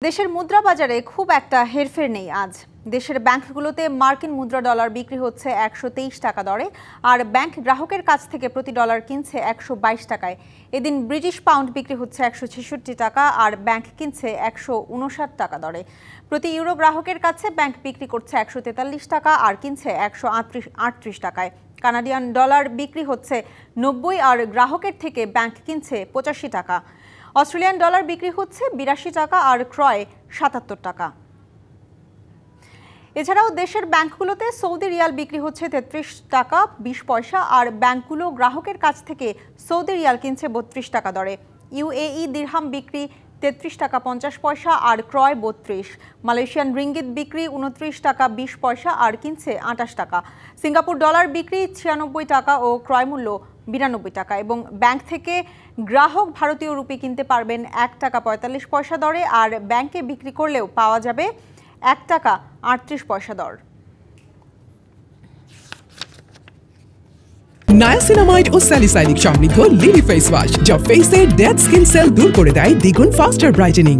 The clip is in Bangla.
দেশের মুদ্রা বাজারে খুব একটা হেরফের নেই আজ। দেশের ব্যাংকগুলোতে মার্কিন মুদ্রা ডলার বিক্রি হচ্ছে ১২৩ টাকা দরে, আর ব্যাংক গ্রাহকের কাছ থেকে প্রতি ডলার কিনছে ১২২ টাকায়। এদিন ব্রিটিশ পাউন্ড বিক্রি হচ্ছে ১৬৬ টাকা, আর ব্যাংক কিনছে ১৫৯ টাকা দরে। প্রতি ইউরো গ্রাহকের কাছে ব্যাংক বিক্রি করছে ১৪৩ টাকা আর কিনছে ১৩৮ টাকায়। কানাডিয়ান ডলার বিক্রি হচ্ছে ৯০, আর গ্রাহকের থেকে ব্যাংক কিনছে ৮৫ টাকা। অস্ট্রেলিয়ান ডলার বিক্রি হচ্ছে ৮২ টাকা আর ক্রয় ৭৭ টাকা। এছাড়াও দেশের ব্যাংকগুলোতে সৌদি রিয়াল বিক্রি হচ্ছে ৩৩ টাকা ২০ পয়সা, আর ব্যাংকগুলো গ্রাহকের কাছ থেকে সৌদি রিয়াল কিনছে ৩২ টাকা দরে। ইউএই দিরহাম বিক্রি ৩৩ টাকা ৫০ পয়সা আর ক্রয় ৩২। মালয়েশিয়ান রিঙ্গিত বিক্রি ২৯ টাকা ২০ পয়সা আর কিনছে ২৮ টাকা। সিঙ্গাপুর ডলার বিক্রি ৯৬ টাকা ও ক্রয় মূল্য ৯২ টাকা। এবং ব্যাংক থেকে গ্রাহক ভারতীয় রুপি কিনতে পারবেন ১ টাকা ৪৫ পয়সা দরে, আর ব্যাংকে বিক্রি করলেও পাওয়া যাবে ১ টাকা ৩৮ পয়সা দর। নায়াসিনামাইড ও স্যালিসাইলিক সমৃদ্ধ লিলি ফেস ওয়াশ, যা ফেসের ডেড স্কিন সেল দূর করে দেয় দ্বিগুণ ফাস্টার ব্রাইটেনিং।